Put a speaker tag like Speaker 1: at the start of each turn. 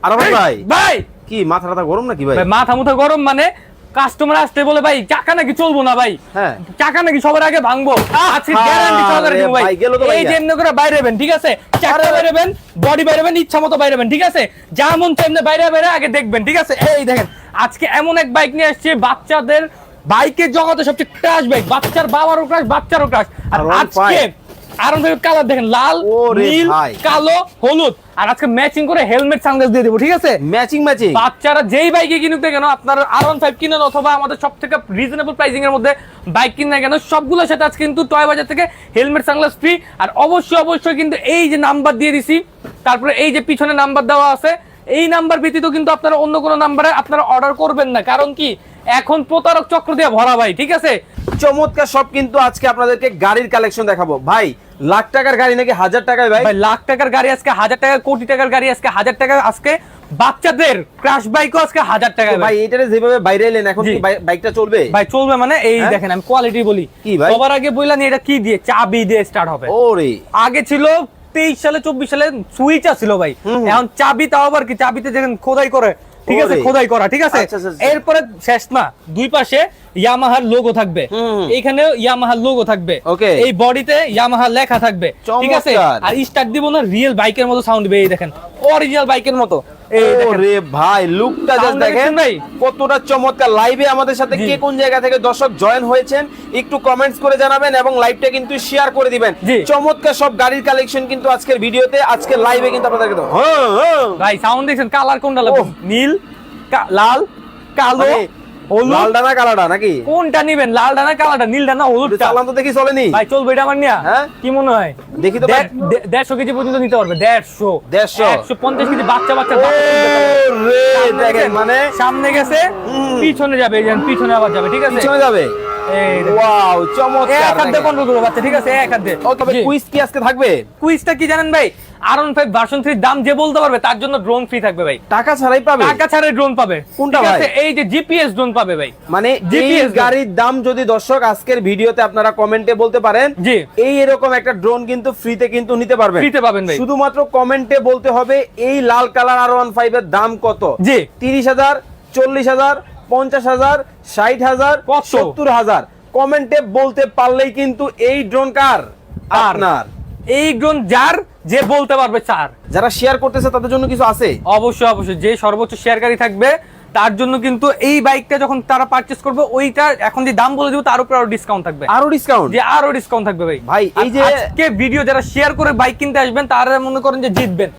Speaker 1: আরে ভাই
Speaker 2: ভাই
Speaker 1: কি মাথা গরম নাকি ভাই?
Speaker 2: মাথা মুথা গরম মানে কাস্টমার আসতে বলে ভাই চাকা নাকি চলবো না ভাই,
Speaker 1: হ্যাঁ
Speaker 2: চাকা নাকি সবার আগে ভাঙবো, আজকে গ্যারান্টি সহকারে দেব ভাই। এই যে এমনি করে বাইরেবেন, ঠিক আছে, চাকা বাইরেবেন, বডি বাইরেবেন, ইচ্ছা মতো বাইরেবেন, ঠিক আছে, যা মন চায় এমনি বাইরে বাইরে আগে দেখবেন, ঠিক আছে। এই দেখেন আজকে এমন এক বাইক নিয়ে আসছে বাচ্চাদের বাইকের জগতে সবচেয়ে ক্রাশ বাইক, বাচ্চার বাবারও ক্রাশ বাচ্চারও ক্রাশ। আর আজকে আরন ভাই কালার দেখেন, লাল নীল কালো হলুদ, আর আজকে ম্যাচিং করে হেলমেট সানগ্লাস দিয়ে দেবো, ঠিক আছে,
Speaker 1: ম্যাচিং
Speaker 2: বাচ্চারা যেই বাইকে কিনুক না কেন, আপনার R15 কিনেন অথবা আমাদের সব থেকে রিজনেবল প্রাইসিং এর মধ্যে বাইক কিনে কেন, সবগুলোর সাথে আজকে কিন্তু টয় বাজার থেকে হেলমেট সানগ্লাস ফ্রি। আর অবশ্যই কিন্তু এই যে নাম্বার দিয়ে দিছি, তারপরে এই যে পিছনে নাম্বার দেওয়া আছে, এই নাম্বার ব্যতীত কিন্তু আপনারা অন্য কোনো নাম্বারে আপনারা অর্ডার করবেন না, কারণ কি এখন প্রতারক চক্র দিয়ে ভরা ভাই, ঠিক আছে।
Speaker 1: চমৎকার সব কিন্তু আজকে আপনাদেরকে গাড়ির কালেকশন দেখাবো ভাই। লাখ টাকার গাড়ি নাকি 1000 টাকায় ভাই?
Speaker 2: ভাই লাখ টাকার গাড়ি আজকে 1000 টাকা, কোটি টাকার গাড়ি আজকে 1000 টাকা, আজকে বাচ্চাদের ক্রাশ বাইকও আজকে 1000 টাকা
Speaker 1: ভাই। এটারে যেভাবে বাইরে এলেন এখন কি বাইকটা চলবে?
Speaker 2: ভাই চলবে মানে এই দেখেন আমি কোয়ালিটি বলি
Speaker 1: কি ভাই,
Speaker 2: সবার আগে বললাম এটা কি দিয়ে, চাবি দিয়ে স্টার্ট হবে।
Speaker 1: ওরে
Speaker 2: আগে ছিল 23 সালে 24 সালে সুইচ ছিল ভাই, এখন চাবি, তাও আবার কি চাবিতে দেখেন খোদাই করে, ঠিক আছে, খোদাই করা, ঠিক আছে। এরপরে শেষ না, দুই পাশে ইয়ামাহার লোগো থাকবে, এইখানে ইয়ামাহার লোগো থাকবে, এই বডিতে ইয়ামাহা লেখা থাকবে, ঠিক আছে। আর স্টার্ট দিব না, রিয়েল বাইকের মতো সাউন্ড দিবে, এই দেখেন অরিজিনাল বাইকের মতো।
Speaker 1: ওরে ভাই লুকটা জাস্ট দেখেন ভাই কতটা চমৎকার। লাইভে আমাদের সাথে কে কোন জায়গা থেকে দর্শক জয়েন হয়েছেন একটু কমেন্টস করে জানাবেন এবং লাইভটা কিন্তু শেয়ার করে দিবেন। চমৎকার সব গাড়ির কালেকশন কিন্তু আজকের ভিডিওতে, আজকের লাইভে কিন্তু আপনাদেরকে দাও।
Speaker 2: ভাই সাউন্ড দেখছেন, কালার কোনটা লাগবে, নীল লাল কালো
Speaker 1: লাল ডানা কালাটা নাকি
Speaker 2: কোনটা নিবেন? লাল ডানা কালাটা, নীল ডানা হলুদটা?
Speaker 1: চালান তো দেখি চলেনি
Speaker 2: ভাই, চলবে এটা আমার নিয়া?
Speaker 1: হ্যাঁ
Speaker 2: কি মনে হয়?
Speaker 1: দেখি তো
Speaker 2: 150 কেজি পর্যন্ত নিতে পারবে, 150 কেজি বাচ্চা
Speaker 1: দেখেন মানে
Speaker 2: সামনে গেছে পিছনে যাবে, পিছনে আবার যাবে, ঠিক আছে,
Speaker 1: পিছনে যাবে। ওয়াও চমৎকার,
Speaker 2: এক হাত দিয়ে কন্ট্রোল করবে বাচ্চা, ঠিক আছে, এক হাত দিয়ে।
Speaker 1: ওকে ভাই, কুইজ কি আজকে থাকবে?
Speaker 2: কুইজটা কি জানেন ভাই, R15 ভার্সন 3 দাম যে বলতে পারবে তার জন্য ড্রোন ফ্রি থাকবে ভাই।
Speaker 1: টাকা ছাড়াই পাবে?
Speaker 2: টাকা ছাড়াই ড্রোন পাবে।
Speaker 1: কোনটা ভাই?
Speaker 2: এই যে জিপিএস ড্রোন পাবে ভাই।
Speaker 1: মানে জিপিএস গাড়ির দাম যদি দর্শক আজকের ভিডিওতে আপনারা কমেন্টে বলতে পারেন, জি এই এরকম একটা ড্রোন কিন্তু ফ্রিতে কিন্তু নিতে পারবেন,
Speaker 2: ফ্রিতে পাবেন ভাই।
Speaker 1: শুধুমাত্র কমেন্টে বলতে হবে এই লাল কালার R15 এর দাম কত। জি 30,000, 40,000, 50,000, 60,000, 70,000 কমেন্টে বলতে পারলেই কিন্তু এই ড্রোন কার আপনার। এই ড্রোন যার যে বলতে পারবে চার, যারা শেয়ার করতেছে তাদের জন্য কিছু আছে? অবশ্যই যে সর্বোচ্চ শেয়ারকারী থাকবে তার জন্য কিন্তু এই বাইকটা যখন তারা পারচেজ করবে, ওইটা এখন যে দাম বলে দিব তার উপর আরো ডিসকাউন্ট থাকবে, আরো ডিসকাউন্ট থাকবে ভাই। ভাই এই যে আজকে ভিডিও যারা শেয়ার করে বাইক কিনতে আসবেন তারা মনে করেন যে জিতবেন।